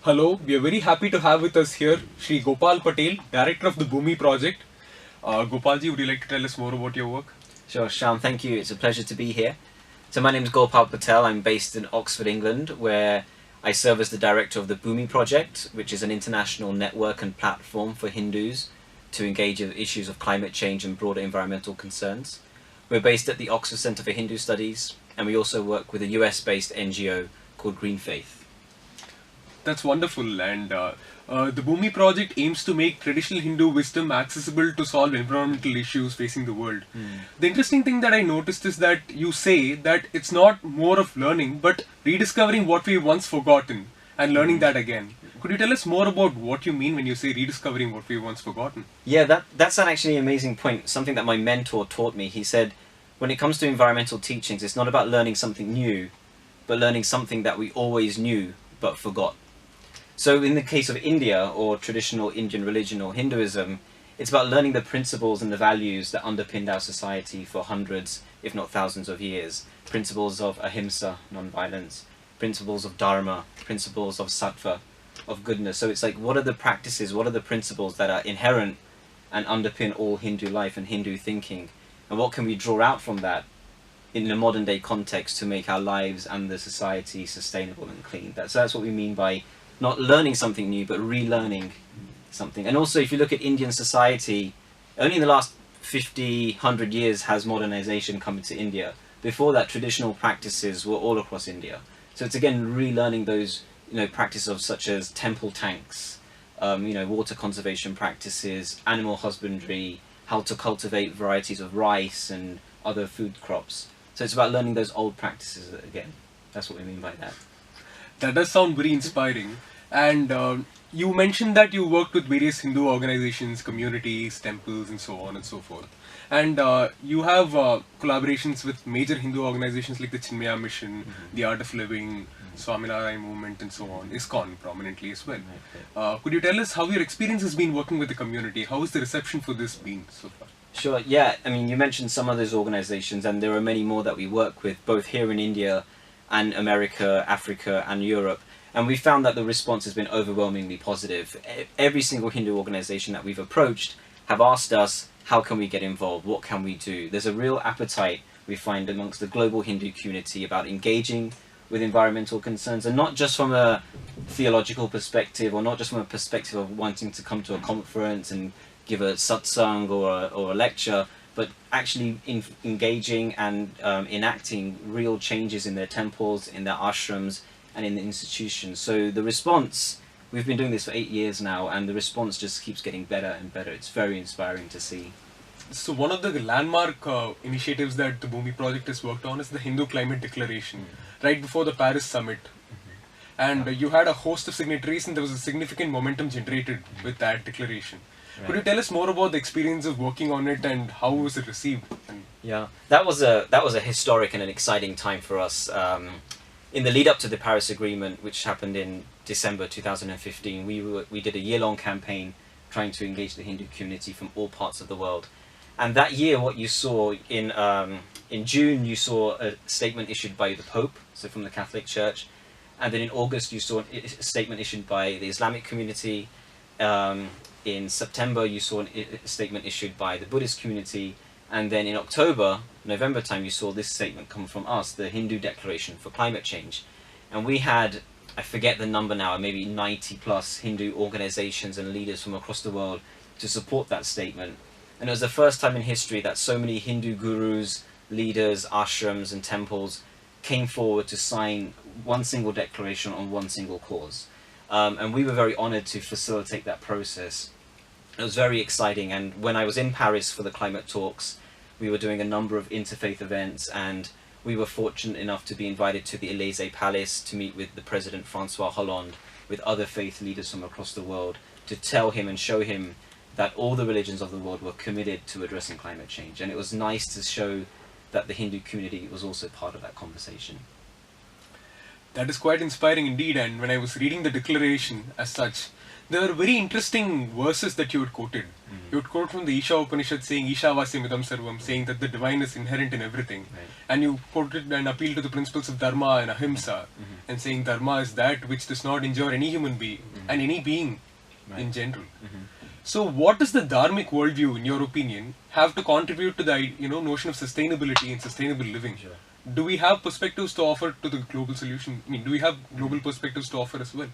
Hello, we are very happy to have with us here Shri Gopal Patel, Director of the Bhumi Project. Gopalji, would you like to tell us more about your work? Sure, Shyam, thank you. It's a pleasure to be here. So my name is Gopal Patel. I'm based in Oxford, England, where I serve as the director of the Bhumi Project, which is an international network and platform for Hindus to engage in issues of climate change and broader environmental concerns. We're based at the Oxford Centre for Hindu Studies, and we also work with a US-based NGO called Green Faith. That's wonderful. And the Bhumi Project aims to make traditional Hindu wisdom accessible to solve environmental issues facing the world. The interesting thing that I noticed is that you say that it's not more of learning, but rediscovering what we once forgotten and learning that again. Could you tell us more about what you mean when you say rediscovering what we once forgotten? Yeah, that's an actually amazing point. Something that my mentor taught me. He said, when it comes to environmental teachings, it's not about learning something new, but learning something that we always knew but forgot. So in the case of India, or traditional Indian religion or Hinduism, it's about learning the principles and the values that underpinned our society for hundreds, if not thousands of years. Principles of ahimsa, non-violence, principles of dharma, principles of sattva, of goodness. So it's like, what are the practices, what are the principles that are inherent and underpin all Hindu life and Hindu thinking? And what can we draw out from that in a modern day context to make our lives and the society sustainable and clean? So that's what we mean by not learning something new, but relearning something. And also, if you look at Indian society, only in the last 50, 100 years has modernization come into India. Before that, traditional practices were all across India. So it's again relearning those, practices of such as temple tanks, water conservation practices, animal husbandry, how to cultivate varieties of rice and other food crops. So it's about learning those old practices again. That's what we mean by that. That does sound very inspiring. And you mentioned that you worked with various Hindu organizations, communities, temples, and so on and so forth. And you have collaborations with major Hindu organizations like the Chinmaya Mission, the Art of Living, Swaminarayan Movement, and so on, ISKCON prominently as well. Could you tell us how your experience has been working with the community? How has the reception for this been so far? Sure, yeah. I mean, you mentioned some of those organizations, and there are many more that we work with, both here in India and America, Africa, and Europe. And we found that the response has been overwhelmingly positive. Every single Hindu organization that we've approached have asked us, how can we get involved? What can we do? There's a real appetite, we find, amongst the global Hindu community about engaging with environmental concerns, and not just from a theological perspective, or not just from a perspective of wanting to come to a conference and give a satsang or a lecture, but actually engaging and enacting real changes in their temples, in their ashrams, and in the institutions. So the response, we've been doing this for 8 years now, and the response just keeps getting better and better. It's very inspiring to see. So one of the landmark initiatives that the Bhumi Project has worked on is the Hindu Climate Declaration, right before the Paris Summit. And you had a host of signatories, and there was a significant momentum generated with that declaration. Right. Could you tell us more about the experience of working on it, and how was it received? Yeah, that was a historic and an exciting time for us. In the lead up to the Paris Agreement, which happened in December 2015, we did a year-long campaign trying to engage the Hindu community from all parts of the world. And that year, what you saw in June, you saw a statement issued by the Pope, so from the Catholic Church, and then in August you saw a statement issued by the Islamic community. In September, you saw a statement issued by the Buddhist community, and then in October, November time, you saw this statement come from us, the Hindu Declaration for Climate Change. And we had, I forget the number now, maybe 90 plus Hindu organizations and leaders from across the world to support that statement. And it was the first time in history that so many Hindu gurus, leaders, ashrams, and temples came forward to sign one single declaration on one single cause. And we were very honored to facilitate that process. It was very exciting, and when I was in Paris for the climate talks, we were doing a number of interfaith events, and we were fortunate enough to be invited to the Élysée Palace to meet with the President François Hollande, with other faith leaders from across the world, to tell him and show him that all the religions of the world were committed to addressing climate change. And it was nice to show that the Hindu community was also part of that conversation. That is quite inspiring indeed, and when I was reading the declaration as such, there are very interesting verses that you had quoted. You would quote from the Isha Upanishad saying Isha Vasyam Idam Sarvam, saying that the divine is inherent in everything. Right. And you quoted and appealed to the principles of Dharma and Ahimsa, and saying Dharma is that which does not injure any human being and any being in general. So what does the Dharmic worldview, in your opinion, have to contribute to the notion of sustainability and sustainable living? Sure. Do we have perspectives to offer to the global solution? I mean, do we have global perspectives to offer as well?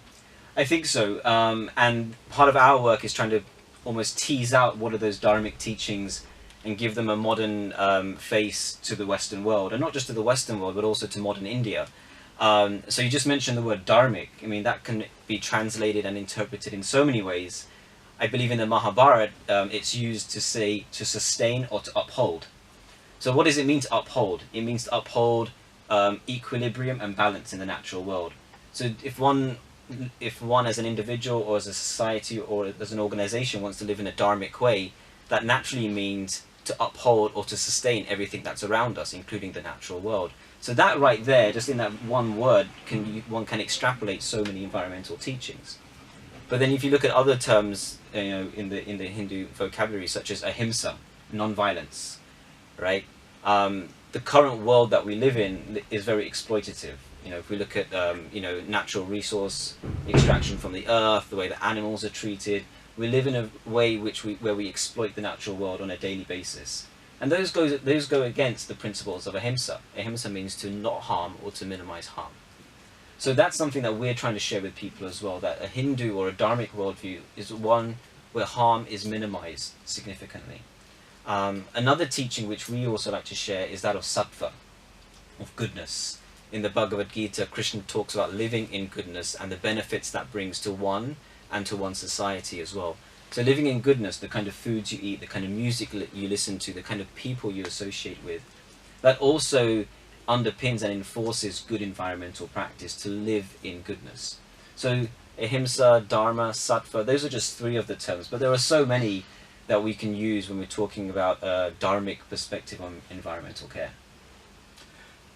I think so. And part of our work is trying to almost tease out what are those Dharmic teachings and give them a modern face to the Western world, and not just to the Western world, but also to modern India. So you just mentioned the word Dharmic. I mean, that can be translated and interpreted in so many ways. I believe in the Mahabharata, it's used to say to sustain or to uphold. So what does it mean to uphold? It means to uphold equilibrium and balance in the natural world. So if one as an individual or as a society or as an organization wants to live in a dharmic way, that naturally means to uphold or to sustain everything that's around us, including the natural world. So that right there, just in that one word, one can extrapolate so many environmental teachings. But then if you look at other terms, in the Hindu vocabulary, such as ahimsa, non-violence, right? The current world that we live in is very exploitative. If we look at natural resource extraction from the earth, the way that animals are treated, we live in a way where we exploit the natural world on a daily basis, and those go against the principles of ahimsa. Ahimsa means to not harm or to minimize harm. So that's something that we're trying to share with people as well, that a Hindu or a Dharmic worldview is one where harm is minimized significantly. Another teaching which we also like to share is that of sattva, of goodness. In the Bhagavad Gita, Krishna talks about living in goodness and the benefits that brings to one and to one's society as well. So living in goodness, the kind of foods you eat, the kind of music you listen to, the kind of people you associate with, that also underpins and enforces good environmental practice to live in goodness. So ahimsa, dharma, sattva, those are just three of the terms, but there are so many that we can use when we're talking about a dharmic perspective on environmental care.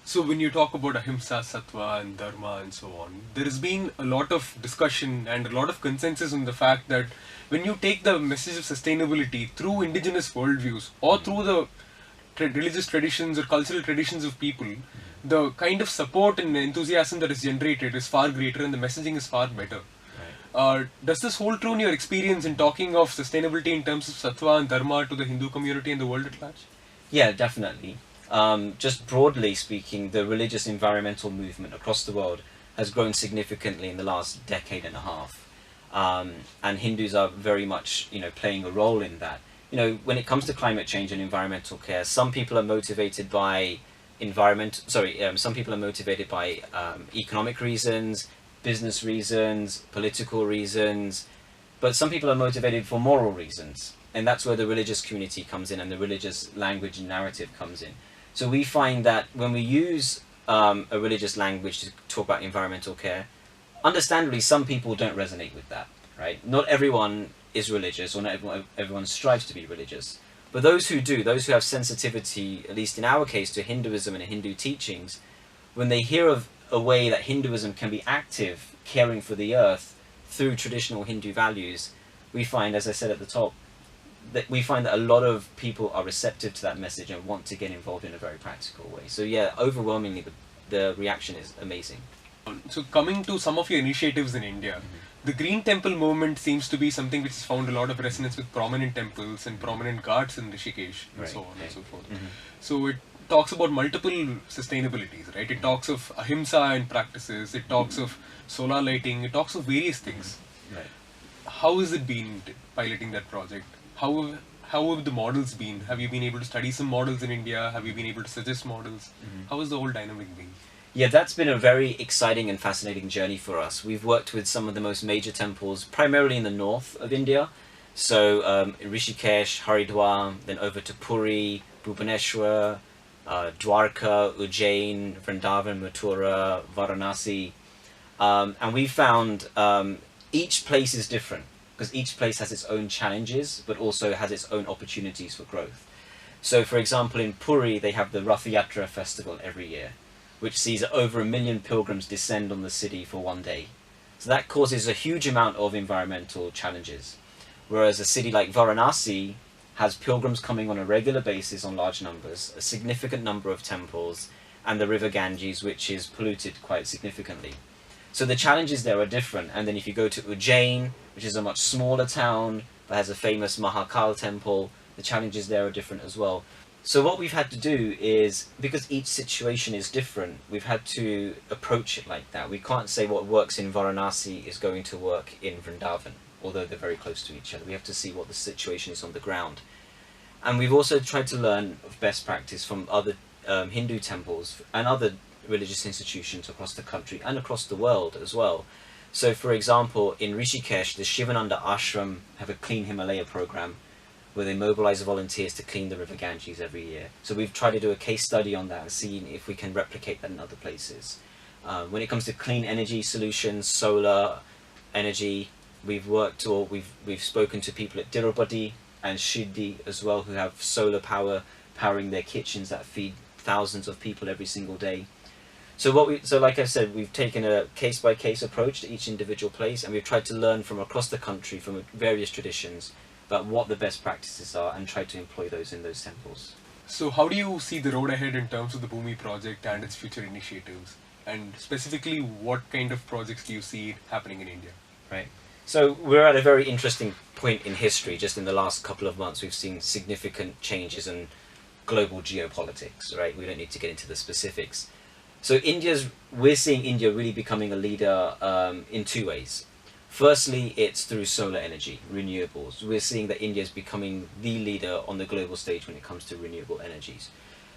So when you talk about ahimsa, sattva and dharma and so on, there has been a lot of discussion and a lot of consensus on the fact that when you take the message of sustainability through indigenous worldviews or through the religious traditions or cultural traditions of people, the kind of support and enthusiasm that is generated is far greater and the messaging is far better. Right. Does this hold true in your experience in talking of sustainability in terms of sattva and dharma to the Hindu community and the world at large? Yeah, definitely. Just broadly speaking, the religious environmental movement across the world has grown significantly in the last decade and a half. And Hindus are very much, playing a role in that. When it comes to climate change and environmental care, some people are motivated by economic reasons, business reasons, political reasons, but some people are motivated for moral reasons. And that's where the religious community comes in and the religious language and narrative comes in. So we find that when we use a religious language to talk about environmental care, understandably some people don't resonate with that, right? Not everyone is religious, or not everyone strives to be religious. But those who do, those who have sensitivity, at least in our case, to Hinduism and Hindu teachings, when they hear of a way that Hinduism can be active, caring for the earth through traditional Hindu values, we find, as I said at the top, that we find that a lot of people are receptive to that message and want to get involved in a very practical way. So yeah, overwhelmingly the reaction is amazing. So coming to some of your initiatives in India, the Green Temple movement seems to be something which has found a lot of resonance with prominent temples and prominent ghats in Rishikesh and so on and so forth. So it talks about multiple sustainabilities, right? It talks of ahimsa and practices, it talks of solar lighting, it talks of various things. Right. How has it been piloting that project? How have the models been? Have you been able to study some models in India? Have you been able to suggest models? How has the whole dynamic been? Yeah, that's been a very exciting and fascinating journey for us. We've worked with some of the most major temples, primarily in the north of India. So Rishikesh, Haridwar, then over to Puri, Bhubaneswar, Dwarka, Ujjain, Vrindavan, Mathura, Varanasi. And we found each place is different, because each place has its own challenges, but also has its own opportunities for growth. So for example, in Puri, they have the Rath Yatra festival every year, which sees over 1 million pilgrims descend on the city for one day. So that causes a huge amount of environmental challenges. Whereas a city like Varanasi has pilgrims coming on a regular basis on large numbers, a significant number of temples, and the river Ganges, which is polluted quite significantly. So the challenges there are different. And then if you go to Ujjain, which is a much smaller town but has a famous Mahakal temple, the challenges there are different as well. So what we've had to do is, because each situation is different, we've had to approach it like that. We can't say what works in Varanasi is going to work in Vrindavan, although they're very close to each other. We have to see what the situation is on the ground. And we've also tried to learn of best practice from other Hindu temples and other religious institutions across the country and across the world as well. So for example, in Rishikesh, the Shivananda Ashram have a Clean Himalaya program where they mobilize volunteers to clean the river Ganges every year. So we've tried to do a case study on that and see if we can replicate that in other places. When it comes to clean energy solutions, solar energy, we've spoken to people at Tirupati and Shirdi as well, who have solar power powering their kitchens that feed thousands of people every single day. So like I said, we've taken a case-by-case approach to each individual place, and we've tried to learn from across the country, from various traditions, about what the best practices are and try to employ those in those temples. So how do you see the road ahead in terms of the Bhumi Project and its future initiatives? And specifically, what kind of projects do you see happening in India? Right. So we're at a very interesting point in history. Just in the last couple of months, we've seen significant changes in global geopolitics, right? We don't need to get into the specifics. So we're seeing India really becoming a leader in two ways. Firstly, it's through solar energy, renewables. We're seeing that India is becoming the leader on the global stage when it comes to renewable energies.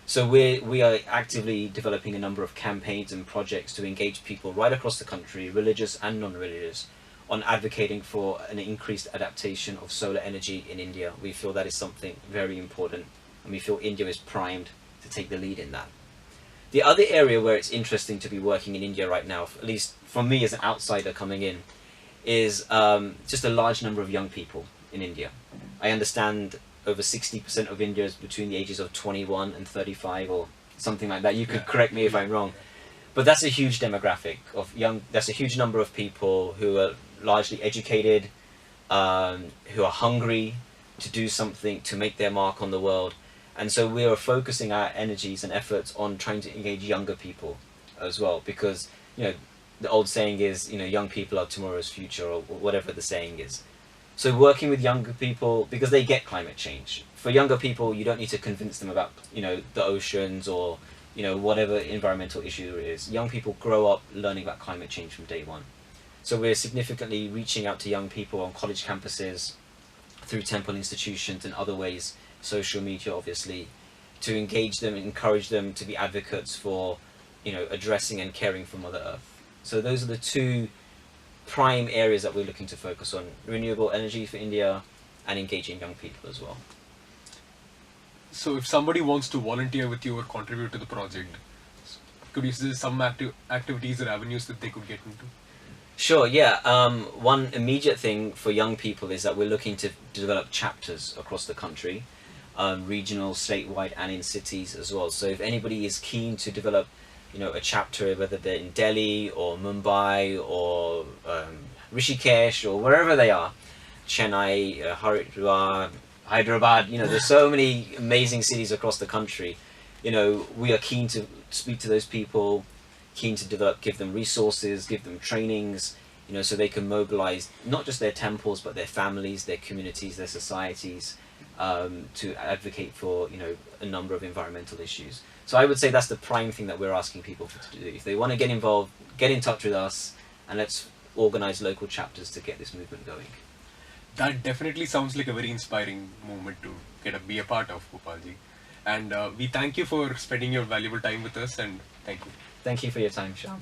So we are actively developing a number of campaigns and projects to engage people right across the country, religious and non-religious, on advocating for an increased adaptation of solar energy in India. We feel that is something very important, and we feel India is primed to take the lead in that. The other area where it's interesting to be working in India right now, at least for me as an outsider coming in, is just a large number of young people in India. I understand over 60% of India is between the ages of 21 and 35 or something like that. You could correct me if I'm wrong. But that's a huge demographic of that's a huge number of people who are largely educated, who are hungry to do something, to make their mark on the world. And so we are focusing our energies and efforts on trying to engage younger people as well, because, the old saying is, young people are tomorrow's future, or whatever the saying is. So working with younger people, because they get climate change. For younger people, you don't need to convince them about, the oceans or, whatever environmental issue there is. Young people grow up learning about climate change from day one. So we're significantly reaching out to young people on college campuses, through temple institutions and other ways, social media obviously, to engage them and encourage them to be advocates for, addressing and caring for Mother Earth. So those are the two prime areas that we're looking to focus on: renewable energy for India and engaging young people as well. So if somebody wants to volunteer with you or contribute to the project, could you suggest some activities or avenues that they could get into? Sure, yeah. One immediate thing for young people is that we're looking to develop chapters across the country, regional, statewide, and in cities as well. So if anybody is keen to develop a chapter, whether they're in Delhi or Mumbai or Rishikesh or wherever they are, Chennai, Haridwar, Hyderabad, there's so many amazing cities across the country. We are keen to speak to those people, keen to give them resources, give them trainings, so they can mobilize not just their temples, but their families, their communities, their societies, to advocate for, a number of environmental issues. So I would say that's the prime thing that we're asking people to do. If they want to get involved, get in touch with us, and let's organize local chapters to get this movement going. That definitely sounds like a very inspiring movement to be a part of, Gopalji. And we thank you for spending your valuable time with us, and thank you. Thank you for your time, Shyam.